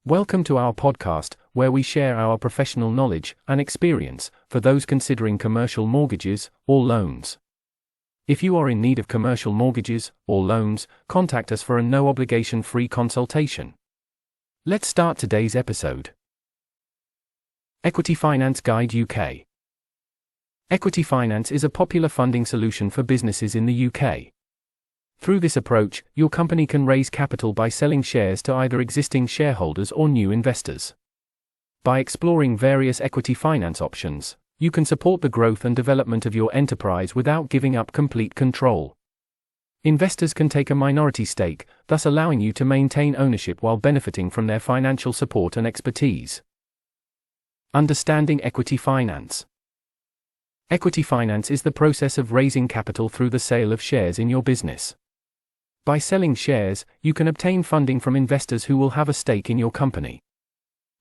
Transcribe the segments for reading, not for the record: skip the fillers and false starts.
Welcome to our podcast, where we share our professional knowledge and experience for those considering commercial mortgages or loans. If you are in need of commercial mortgages or loans, contact us for a no-obligation free consultation. Let's start today's episode. Equity Finance Guide UK. Equity finance is a popular funding solution for businesses in the UK. Through this approach, your company can raise capital by selling shares to either existing shareholders or new investors. By exploring various equity finance options, you can support the growth and development of your enterprise without giving up complete control. Investors can take a minority stake, thus allowing you to maintain ownership while benefiting from their financial support and expertise. Understanding equity finance. Equity finance is the process of raising capital through the sale of shares in your business. By selling shares, you can obtain funding from investors who will have a stake in your company.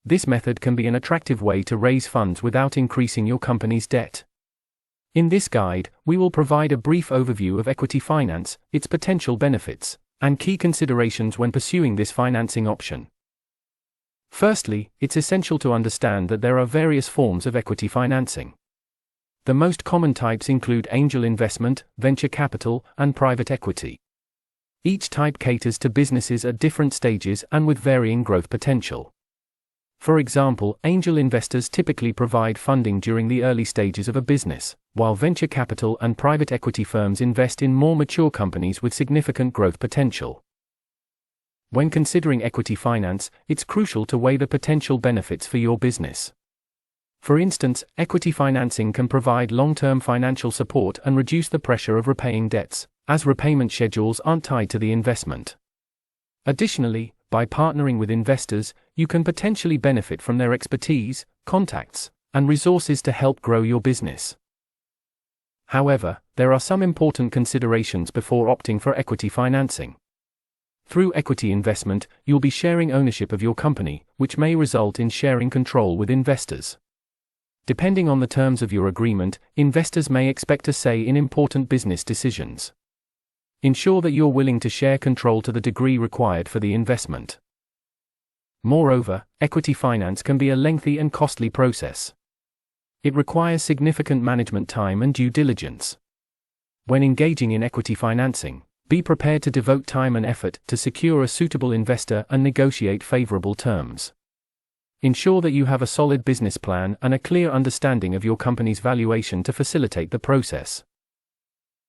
This method can be an attractive way to raise funds without increasing your company's debt. In this guide, we will provide a brief overview of equity finance, its potential benefits, and key considerations when pursuing this financing option. Firstly, it's essential to understand that there are various forms of equity financing. The most common types include angel investment, venture capital, and private equity. Each type caters to businesses at different stages and with varying growth potential. For example, angel investors typically provide funding during the early stages of a business, while venture capital and private equity firms invest in more mature companies with significant growth potential. When considering equity finance, it's crucial to weigh the potential benefits for your business. For instance, equity financing can provide long-term financial support and reduce the pressure of repaying debts, as repayment schedules aren't tied to the investment. Additionally, by partnering with investors, you can potentially benefit from their expertise, contacts, and resources to help grow your business. However, there are some important considerations before opting for equity financing. Through equity investment, you'll be sharing ownership of your company, which may result in sharing control with investors. Depending on the terms of your agreement, investors may expect a say in important business decisions. Ensure that you're willing to share control to the degree required for the investment. Moreover, equity finance can be a lengthy and costly process. It requires significant management time and due diligence. When engaging in equity financing, be prepared to devote time and effort to secure a suitable investor and negotiate favorable terms. Ensure that you have a solid business plan and a clear understanding of your company's valuation to facilitate the process.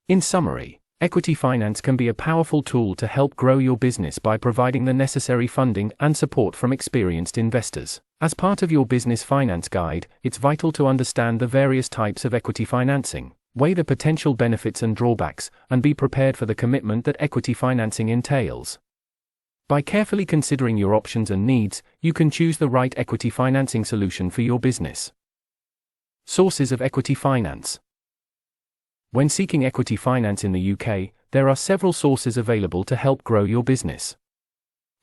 In summary, equity finance can be a powerful tool to help grow your business by providing the necessary funding and support from experienced investors. As part of your business finance guide, it's vital to understand the various types of equity financing, weigh the potential benefits and drawbacks, and be prepared for the commitment that equity financing entails. By carefully considering your options and needs, you can choose the right equity financing solution for your business. Sources of equity finance. When seeking equity finance in the UK, there are several sources available to help grow your business.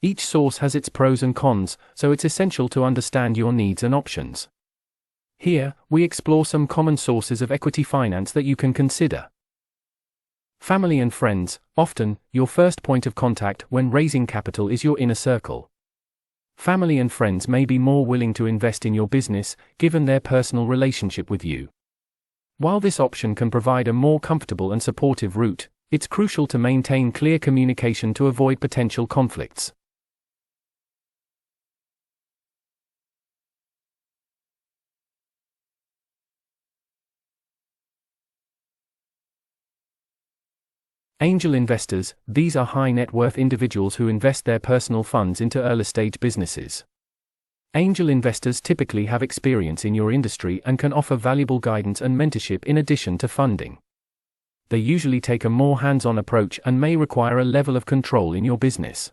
Each source has its pros and cons, so it's essential to understand your needs and options. Here, we explore some common sources of equity finance that you can consider. Family and friends. Often, your first point of contact when raising capital is your inner circle. Family and friends may be more willing to invest in your business, given their personal relationship with you. While this option can provide a more comfortable and supportive route, it's crucial to maintain clear communication to avoid potential conflicts. Angel investors. These are high net worth individuals who invest their personal funds into early stage businesses. Angel investors typically have experience in your industry and can offer valuable guidance and mentorship in addition to funding. They usually take a more hands-on approach and may require a level of control in your business.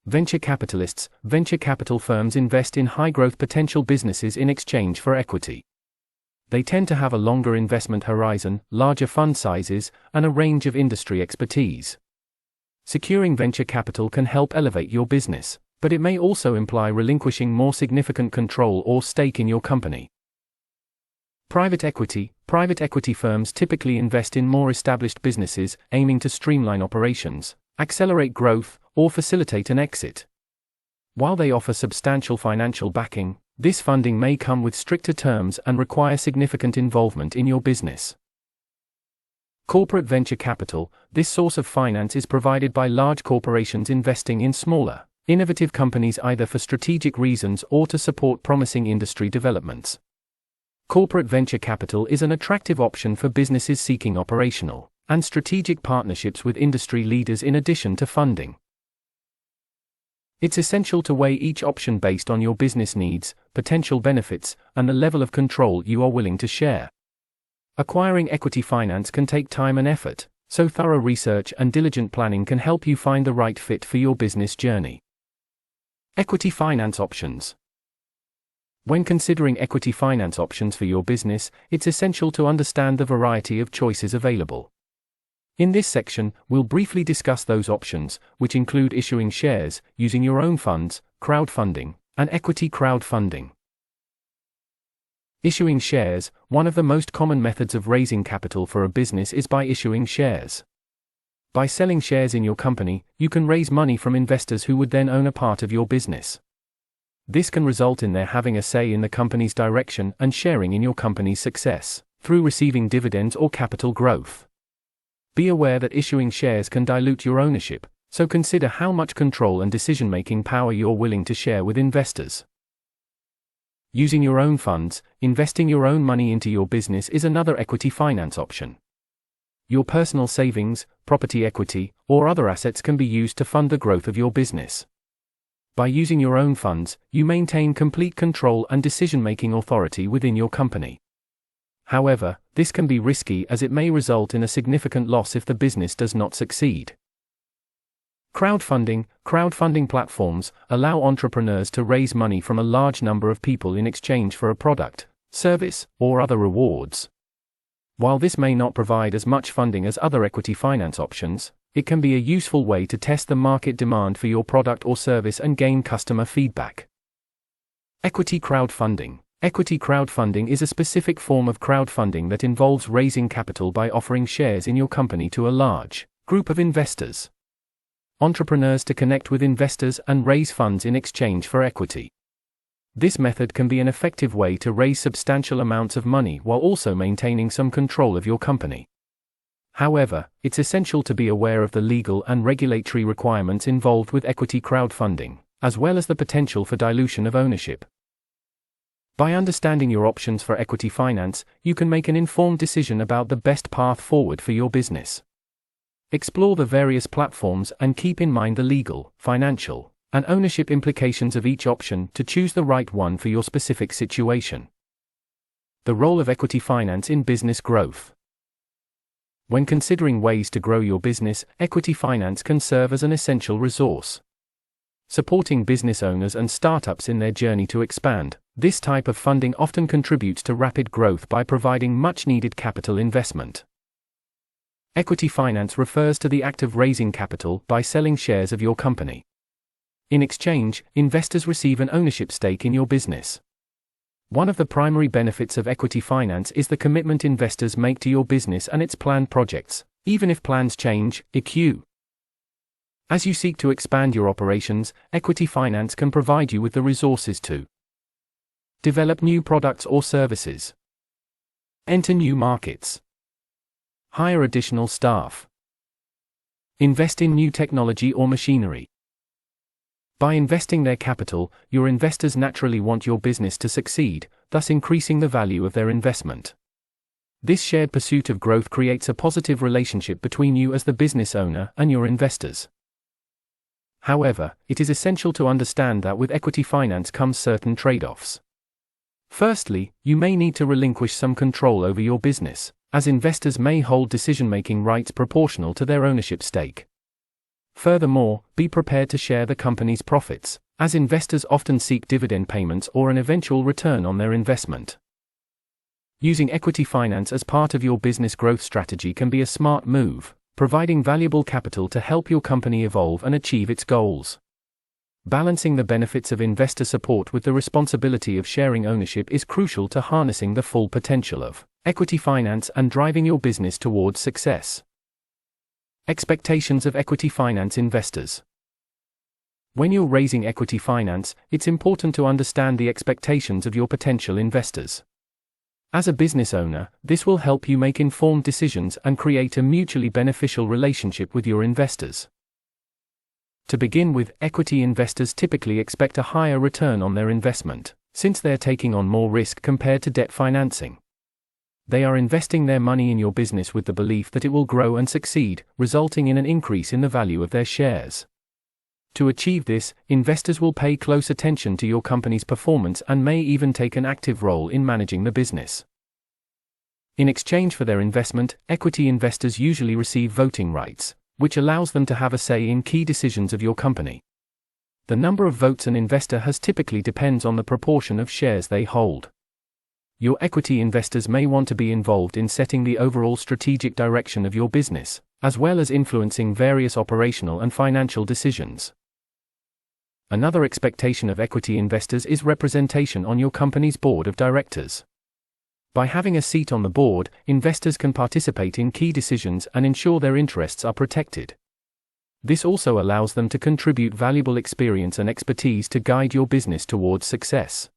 Venture capitalists. Venture capital firms invest in high-growth potential businesses in exchange for equity. They tend to have a longer investment horizon, larger fund sizes, and a range of industry expertise. Securing venture capital can help elevate your business, but it may also imply relinquishing more significant control or stake in your company. Private equity. Private equity firms typically invest in more established businesses, aiming to streamline operations, accelerate growth, or facilitate an exit. While they offer substantial financial backing, this funding may come with stricter terms and require significant involvement in your business. Corporate venture capital. This source of finance is provided by large corporations investing in smaller, innovative companies either for strategic reasons or to support promising industry developments. Corporate venture capital is an attractive option for businesses seeking operational and strategic partnerships with industry leaders in addition to funding. It's essential to weigh each option based on your business needs, potential benefits, and the level of control you are willing to share. Acquiring equity finance can take time and effort, so thorough research and diligent planning can help you find the right fit for your business journey. Equity finance options. When considering equity finance options for your business, it's essential to understand the variety of choices available. In this section, we'll briefly discuss those options, which include issuing shares, using your own funds, crowdfunding, and equity crowdfunding. Issuing shares. One of the most common methods of raising capital for a business is by issuing shares. By selling shares in your company, you can raise money from investors who would then own a part of your business. This can result in their having a say in the company's direction and sharing in your company's success, through receiving dividends or capital growth. Be aware that issuing shares can dilute your ownership, so consider how much control and decision-making power you're willing to share with investors. Using your own funds. Investing your own money into your business is another equity finance option. Your personal savings, property equity, or other assets can be used to fund the growth of your business. By using your own funds, you maintain complete control and decision-making authority within your company. However, this can be risky as it may result in a significant loss if the business does not succeed. Crowdfunding. Crowdfunding platforms allow entrepreneurs to raise money from a large number of people in exchange for a product, service, or other rewards. While this may not provide as much funding as other equity finance options, it can be a useful way to test the market demand for your product or service and gain customer feedback. Equity crowdfunding. Equity crowdfunding is a specific form of crowdfunding that involves raising capital by offering shares in your company to a large group of investors. Entrepreneurs to connect with investors and raise funds in exchange for equity. This method can be an effective way to raise substantial amounts of money while also maintaining some control of your company. However, it's essential to be aware of the legal and regulatory requirements involved with equity crowdfunding, as well as the potential for dilution of ownership. By understanding your options for equity finance, you can make an informed decision about the best path forward for your business. Explore the various platforms and keep in mind the legal, financial, and ownership implications of each option to choose the right one for your specific situation. The role of equity finance in business growth. When considering ways to grow your business, equity finance can serve as an essential resource. Supporting business owners and startups in their journey to expand, this type of funding often contributes to rapid growth by providing much-needed capital investment. Equity finance refers to the act of raising capital by selling shares of your company. In exchange, investors receive an ownership stake in your business. One of the primary benefits of equity finance is the commitment investors make to your business and its planned projects, even if plans change, EQ. As you seek to expand your operations, equity finance can provide you with the resources to develop new products or services, enter new markets, hire additional staff, invest in new technology or machinery. By investing their capital, your investors naturally want your business to succeed, thus increasing the value of their investment. This shared pursuit of growth creates a positive relationship between you as the business owner and your investors. However, it is essential to understand that with equity finance comes certain trade-offs. Firstly, you may need to relinquish some control over your business, as investors may hold decision-making rights proportional to their ownership stake. Furthermore, be prepared to share the company's profits, as investors often seek dividend payments or an eventual return on their investment. Using equity finance as part of your business growth strategy can be a smart move, providing valuable capital to help your company evolve and achieve its goals. Balancing the benefits of investor support with the responsibility of sharing ownership is crucial to harnessing the full potential of equity finance and driving your business towards success. Expectations of equity finance investors. When you're raising equity finance, it's important to understand the expectations of your potential investors. As a business owner, this will help you make informed decisions and create a mutually beneficial relationship with your investors. To begin with, equity investors typically expect a higher return on their investment, since they're taking on more risk compared to debt financing. They are investing their money in your business with the belief that it will grow and succeed, resulting in an increase in the value of their shares. To achieve this, investors will pay close attention to your company's performance and may even take an active role in managing the business. In exchange for their investment, equity investors usually receive voting rights, which allows them to have a say in key decisions of your company. The number of votes an investor has typically depends on the proportion of shares they hold. Your equity investors may want to be involved in setting the overall strategic direction of your business, as well as influencing various operational and financial decisions. Another expectation of equity investors is representation on your company's board of directors. By having a seat on the board, investors can participate in key decisions and ensure their interests are protected. This also allows them to contribute valuable experience and expertise to guide your business towards success.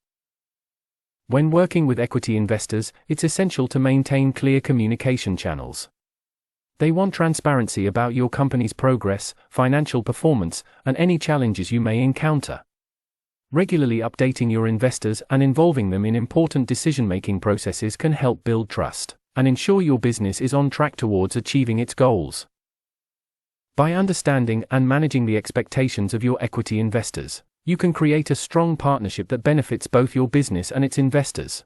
When working with equity investors, it's essential to maintain clear communication channels. They want transparency about your company's progress, financial performance, and any challenges you may encounter. Regularly updating your investors and involving them in important decision-making processes can help build trust and ensure your business is on track towards achieving its goals. By understanding and managing the expectations of your equity investors, you can create a strong partnership that benefits both your business and its investors.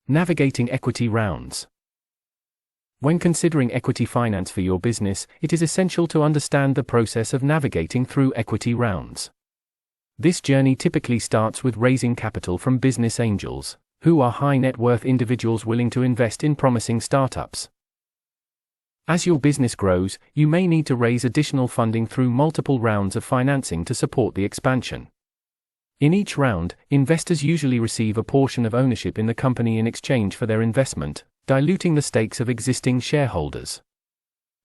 Navigating equity rounds. When considering equity finance for your business, it is essential to understand the process of navigating through equity rounds. This journey typically starts with raising capital from business angels, who are high net worth individuals willing to invest in promising startups. As your business grows, you may need to raise additional funding through multiple rounds of financing to support the expansion. In each round, investors usually receive a portion of ownership in the company in exchange for their investment, diluting the stakes of existing shareholders.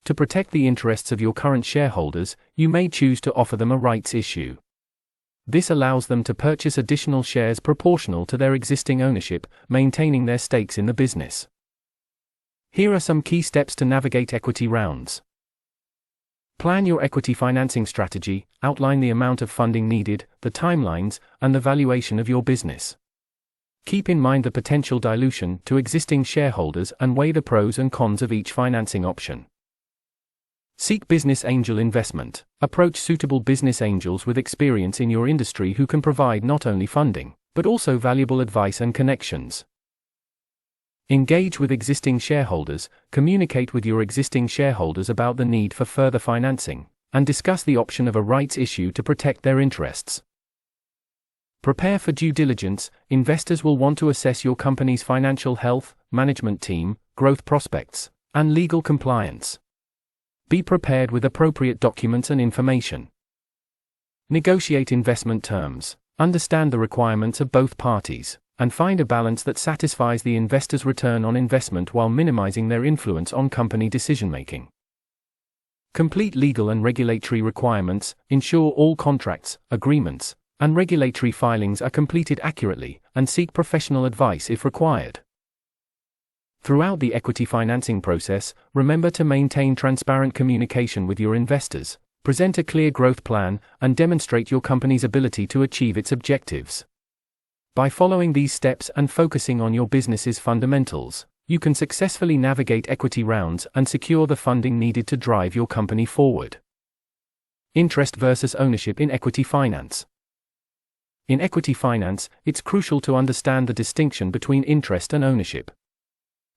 To protect the interests of your current shareholders, you may choose to offer them a rights issue. This allows them to purchase additional shares proportional to their existing ownership, maintaining their stakes in the business. Here are some key steps to navigate equity rounds. Plan your equity financing strategy, outline the amount of funding needed, the timelines, and the valuation of your business. Keep in mind the potential dilution to existing shareholders and weigh the pros and cons of each financing option. Seek business angel investment. Approach suitable business angels with experience in your industry who can provide not only funding, but also valuable advice and connections. Engage with existing shareholders. Communicate with your existing shareholders about the need for further financing, and discuss the option of a rights issue to protect their interests. Prepare for due diligence. Investors will want to assess your company's financial health, management team, growth prospects, and legal compliance. Be prepared with appropriate documents and information. Negotiate investment terms. Understand the requirements of both parties, and find a balance that satisfies the investor's return on investment while minimizing their influence on company decision-making. Complete legal and regulatory requirements. Ensure all contracts, agreements, and regulatory filings are completed accurately, and seek professional advice if required. Throughout the equity financing process, remember to maintain transparent communication with your investors, present a clear growth plan, and demonstrate your company's ability to achieve its objectives. By following these steps and focusing on your business's fundamentals, you can successfully navigate equity rounds and secure the funding needed to drive your company forward. Interest versus ownership in equity finance. In equity finance, it's crucial to understand the distinction between interest and ownership.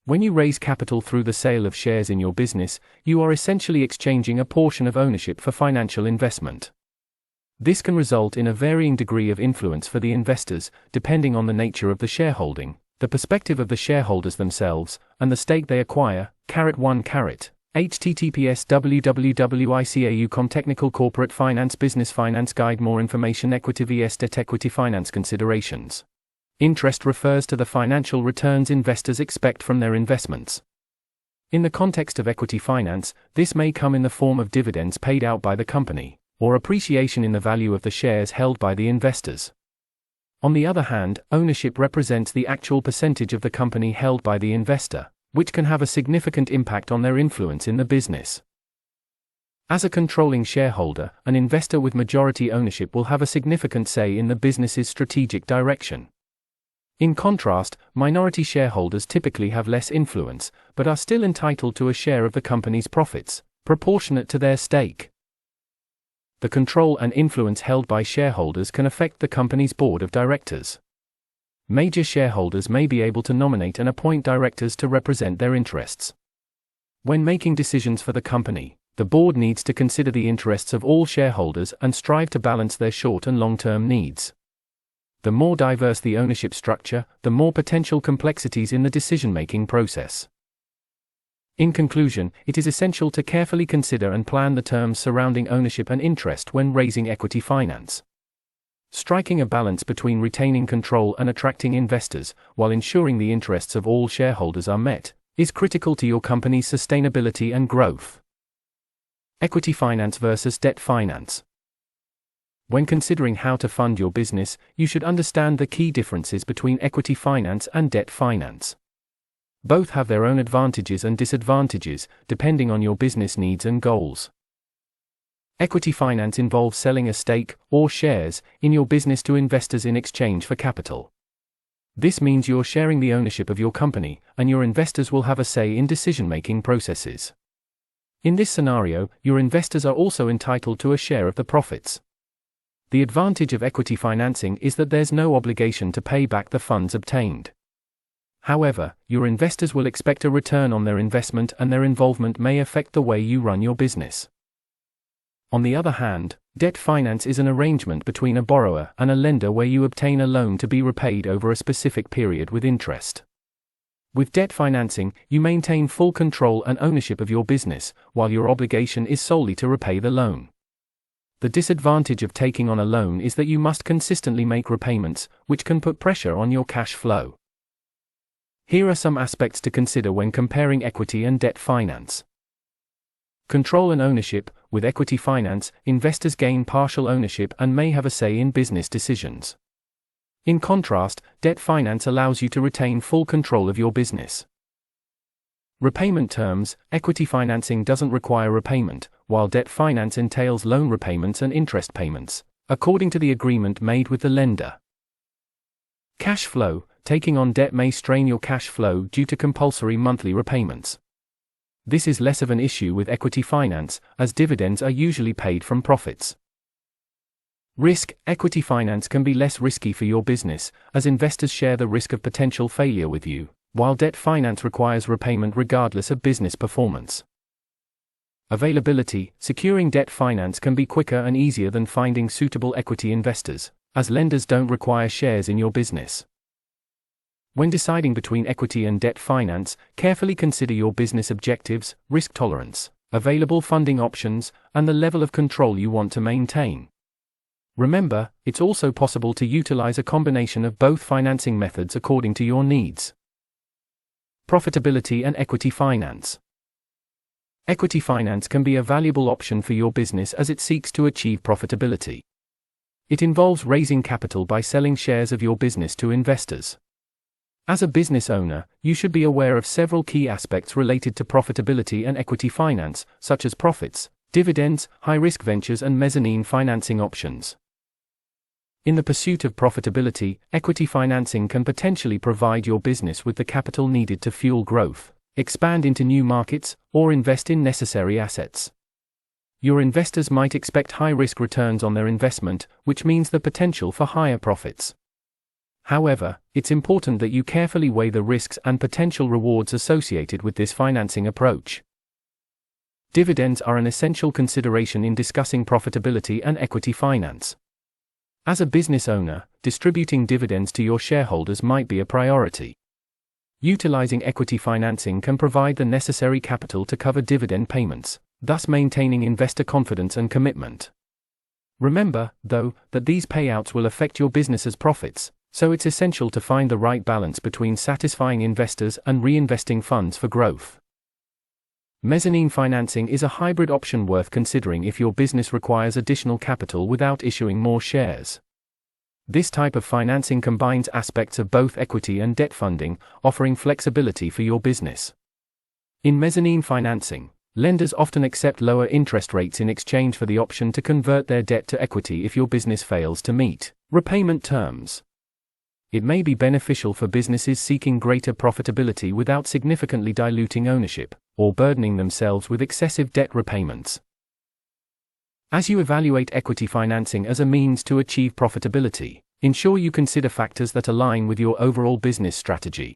When you raise capital through the sale of shares in your business, you are essentially exchanging a portion of ownership for financial investment. This can result in a varying degree of influence for the investors, depending on the nature of the shareholding, the perspective of the shareholders themselves, and the stake they acquire. https://www.icau.com Technical Corporate Finance Business Finance Guide. More information. Equity vs debt. Equity finance considerations. Interest refers to the financial returns investors expect from their investments. In the context of equity finance, this may come in the form of dividends paid out by the company, or appreciation in the value of the shares held by the investors. On the other hand, ownership represents the actual percentage of the company held by the investor, which can have a significant impact on their influence in the business. As a controlling shareholder, an investor with majority ownership will have a significant say in the business's strategic direction. In contrast, minority shareholders typically have less influence, but are still entitled to a share of the company's profits, proportionate to their stake. The control and influence held by shareholders can affect the company's board of directors. Major shareholders may be able to nominate and appoint directors to represent their interests. When making decisions for the company, the board needs to consider the interests of all shareholders and strive to balance their short and long-term needs. The more diverse the ownership structure, the more potential complexities in the decision-making process. In conclusion, it is essential to carefully consider and plan the terms surrounding ownership and interest when raising equity finance. Striking a balance between retaining control and attracting investors, while ensuring the interests of all shareholders are met, is critical to your company's sustainability and growth. Equity finance versus debt finance. When considering how to fund your business, you should understand the key differences between equity finance and debt finance. Both have their own advantages and disadvantages, depending on your business needs and goals. Equity finance involves selling a stake, or shares, in your business to investors in exchange for capital. This means you're sharing the ownership of your company, and your investors will have a say in decision-making processes. In this scenario, your investors are also entitled to a share of the profits. The advantage of equity financing is that there's no obligation to pay back the funds obtained. However, your investors will expect a return on their investment, and their involvement may affect the way you run your business. On the other hand, debt finance is an arrangement between a borrower and a lender where you obtain a loan to be repaid over a specific period with interest. With debt financing, you maintain full control and ownership of your business, while your obligation is solely to repay the loan. The disadvantage of taking on a loan is that you must consistently make repayments, which can put pressure on your cash flow. Here are some aspects to consider when comparing equity and debt finance. Control and ownership. With equity finance, investors gain partial ownership and may have a say in business decisions. In contrast, debt finance allows you to retain full control of your business. Repayment terms. Equity financing doesn't require repayment, while debt finance entails loan repayments and interest payments, according to the agreement made with the lender. Cash flow. Taking on debt may strain your cash flow due to compulsory monthly repayments. This is less of an issue with equity finance, as dividends are usually paid from profits. Risk. Equity finance can be less risky for your business, as investors share the risk of potential failure with you, while debt finance requires repayment regardless of business performance. Availability. Securing debt finance can be quicker and easier than finding suitable equity investors, as lenders don't require shares in your business. When deciding between equity and debt finance, carefully consider your business objectives, risk tolerance, available funding options, and the level of control you want to maintain. Remember, it's also possible to utilize a combination of both financing methods according to your needs. Profitability and equity finance. Equity finance can be a valuable option for your business as it seeks to achieve profitability. It involves raising capital by selling shares of your business to investors. As a business owner, you should be aware of several key aspects related to profitability and equity finance, such as profits, dividends, high-risk ventures, and mezzanine financing options. In the pursuit of profitability, equity financing can potentially provide your business with the capital needed to fuel growth, expand into new markets, or invest in necessary assets. Your investors might expect high-risk returns on their investment, which means the potential for higher profits. However, it's important that you carefully weigh the risks and potential rewards associated with this financing approach. Dividends are an essential consideration in discussing profitability and equity finance. As a business owner, distributing dividends to your shareholders might be a priority. Utilizing equity financing can provide the necessary capital to cover dividend payments, thus maintaining investor confidence and commitment. Remember, though, that these payouts will affect your business's profits, so it's essential to find the right balance between satisfying investors and reinvesting funds for growth. Mezzanine financing is a hybrid option worth considering if your business requires additional capital without issuing more shares. This type of financing combines aspects of both equity and debt funding, offering flexibility for your business. In mezzanine financing, lenders often accept lower interest rates in exchange for the option to convert their debt to equity if your business fails to meet repayment terms. It may be beneficial for businesses seeking greater profitability without significantly diluting ownership, or burdening themselves with excessive debt repayments. As you evaluate equity financing as a means to achieve profitability, ensure you consider factors that align with your overall business strategy.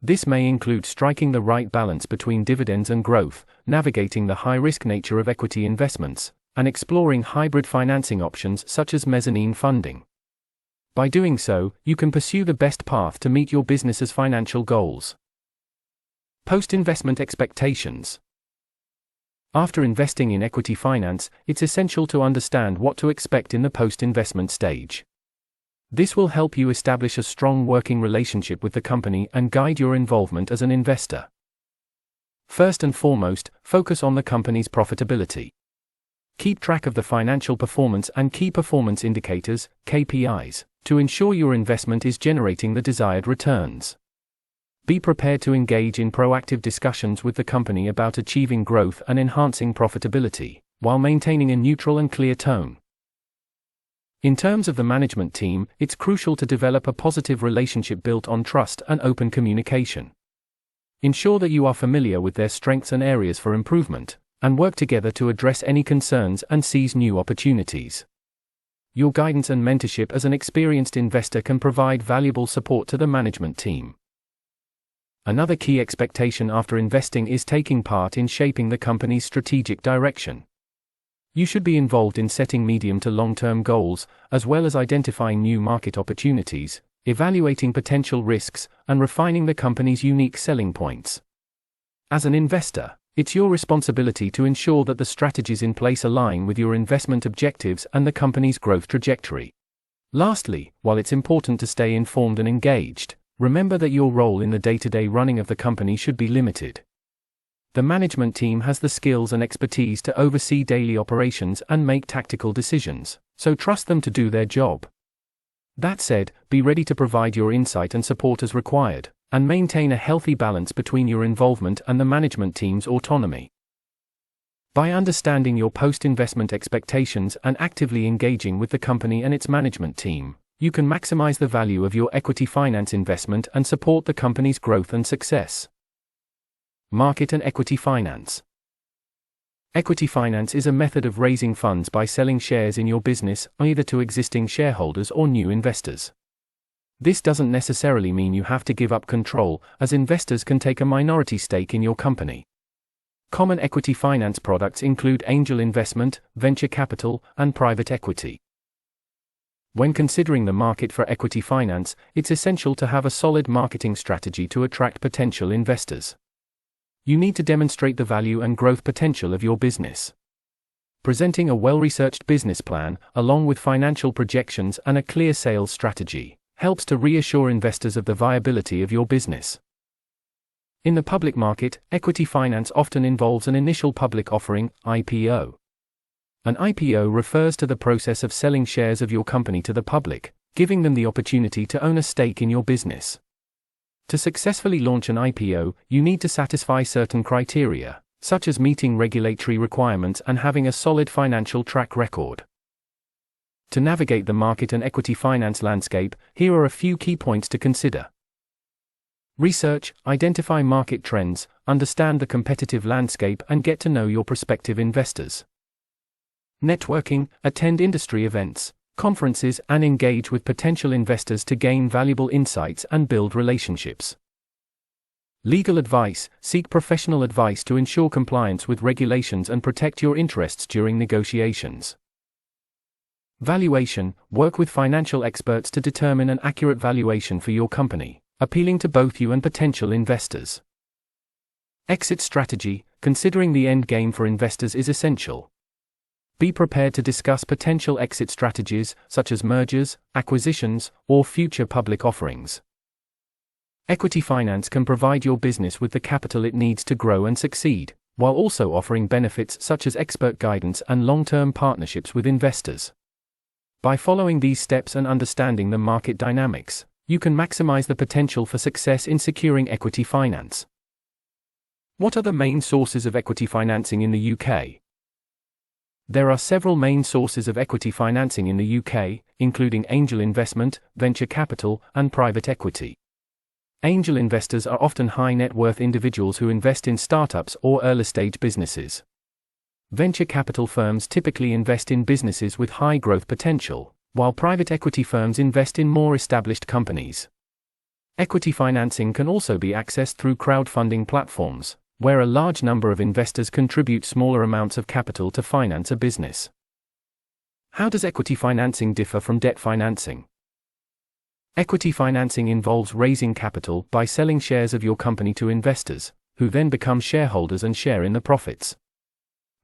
This may include striking the right balance between dividends and growth, navigating the high-risk nature of equity investments, and exploring hybrid financing options such as mezzanine funding. By doing so, you can pursue the best path to meet your business's financial goals. Post-investment expectations. After investing in equity finance, it's essential to understand what to expect in the post-investment stage. This will help you establish a strong working relationship with the company and guide your involvement as an investor. First and foremost, focus on the company's profitability. Keep track of the financial performance and key performance indicators, KPIs, to ensure your investment is generating the desired returns. Be prepared to engage in proactive discussions with the company about achieving growth and enhancing profitability, while maintaining a neutral and clear tone. In terms of the management team, it's crucial to develop a positive relationship built on trust and open communication. Ensure that you are familiar with their strengths and areas for improvement, and work together to address any concerns and seize new opportunities. Your guidance and mentorship as an experienced investor can provide valuable support to the management team. Another key expectation after investing is taking part in shaping the company's strategic direction. You should be involved in setting medium to long-term goals, as well as identifying new market opportunities, evaluating potential risks, and refining the company's unique selling points. As an investor, it's your responsibility to ensure that the strategies in place align with your investment objectives and the company's growth trajectory. Lastly, while it's important to stay informed and engaged, remember that your role in the day-to-day running of the company should be limited. The management team has the skills and expertise to oversee daily operations and make tactical decisions, so trust them to do their job. That said, be ready to provide your insight and support as required, and maintain a healthy balance between your involvement and the management team's autonomy. By understanding your post-investment expectations and actively engaging with the company and its management team, you can maximize the value of your equity finance investment and support the company's growth and success. Market and equity finance. Equity finance is a method of raising funds by selling shares in your business, either to existing shareholders or new investors. This doesn't necessarily mean you have to give up control, as investors can take a minority stake in your company. Common equity finance products include angel investment, venture capital, and private equity. When considering the market for equity finance, it's essential to have a solid marketing strategy to attract potential investors. You need to demonstrate the value and growth potential of your business. Presenting a well-researched business plan, along with financial projections and a clear sales strategy, helps to reassure investors of the viability of your business. In the public market, equity finance often involves an initial public offering, IPO. An IPO refers to the process of selling shares of your company to the public, giving them the opportunity to own a stake in your business. To successfully launch an IPO, you need to satisfy certain criteria, such as meeting regulatory requirements and having a solid financial track record. To navigate the market and equity finance landscape, here are a few key points to consider. Research, identify market trends, understand the competitive landscape, and get to know your prospective investors. Networking, attend industry events, conferences, and engage with potential investors to gain valuable insights and build relationships. Legal advice, seek professional advice to ensure compliance with regulations and protect your interests during negotiations. Valuation, work with financial experts to determine an accurate valuation for your company, appealing to both you and potential investors. Exit strategy, considering the end game for investors is essential. Be prepared to discuss potential exit strategies, such as mergers, acquisitions, or future public offerings. Equity finance can provide your business with the capital it needs to grow and succeed, while also offering benefits such as expert guidance and long-term partnerships with investors. By following these steps and understanding the market dynamics, you can maximize the potential for success in securing equity finance. What are the main sources of equity financing in the UK? There are several main sources of equity financing in the UK, including angel investment, venture capital, and private equity. Angel investors are often high net worth individuals who invest in startups or early-stage businesses. Venture capital firms typically invest in businesses with high growth potential, while private equity firms invest in more established companies. Equity financing can also be accessed through crowdfunding platforms, where a large number of investors contribute smaller amounts of capital to finance a business. How does equity financing differ from debt financing? Equity financing involves raising capital by selling shares of your company to investors, who then become shareholders and share in the profits.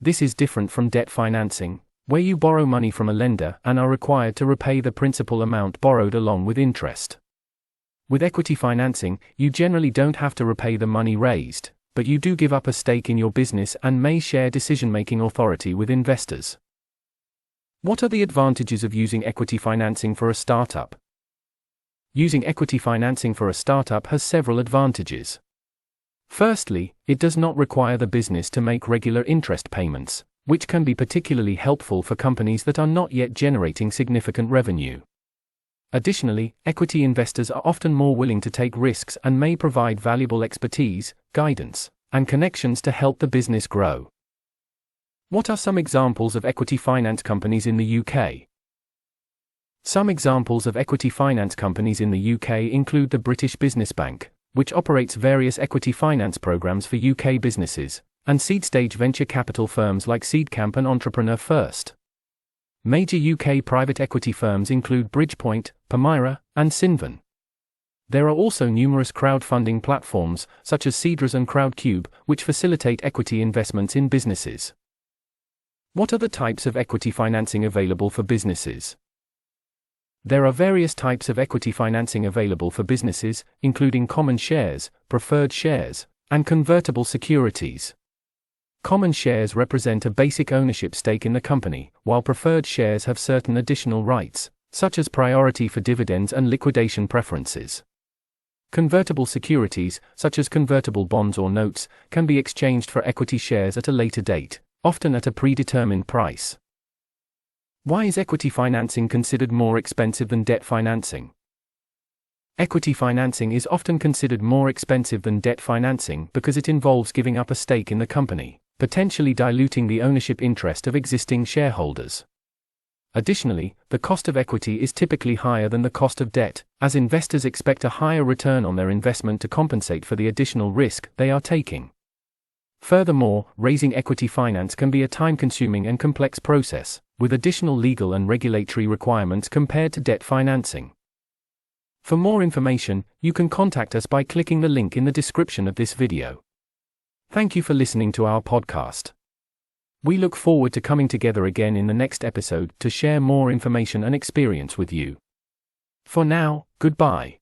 This is different from debt financing, where you borrow money from a lender and are required to repay the principal amount borrowed along with interest. With equity financing, you generally don't have to repay the money raised, but you do give up a stake in your business and may share decision-making authority with investors. What are the advantages of using equity financing for a startup? Using equity financing for a startup has several advantages. Firstly, it does not require the business to make regular interest payments, which can be particularly helpful for companies that are not yet generating significant revenue. Additionally, equity investors are often more willing to take risks and may provide valuable expertise, guidance, and connections to help the business grow. What are some examples of equity finance companies in the UK? Some examples of equity finance companies in the UK include the British Business Bank, which operates various equity finance programs for UK businesses, and seed-stage venture capital firms like Seedcamp and Entrepreneur First. Major UK private equity firms include Bridgepoint, Permira, and Cinven. There are also numerous crowdfunding platforms, such as Seedras and Crowdcube, which facilitate equity investments in businesses. What are the types of equity financing available for businesses? There are various types of equity financing available for businesses, including common shares, preferred shares, and convertible securities. Common shares represent a basic ownership stake in the company, while preferred shares have certain additional rights, such as priority for dividends and liquidation preferences. Convertible securities, such as convertible bonds or notes, can be exchanged for equity shares at a later date, often at a predetermined price. Why is equity financing considered more expensive than debt financing? Equity financing is often considered more expensive than debt financing because it involves giving up a stake in the company, potentially diluting the ownership interest of existing shareholders. Additionally, the cost of equity is typically higher than the cost of debt, as investors expect a higher return on their investment to compensate for the additional risk they are taking. Furthermore, raising equity finance can be a time-consuming and complex process, with additional legal and regulatory requirements compared to debt financing. For more information, you can contact us by clicking the link in the description of this video. Thank you for listening to our podcast. We look forward to coming together again in the next episode to share more information and experience with you. For now, goodbye.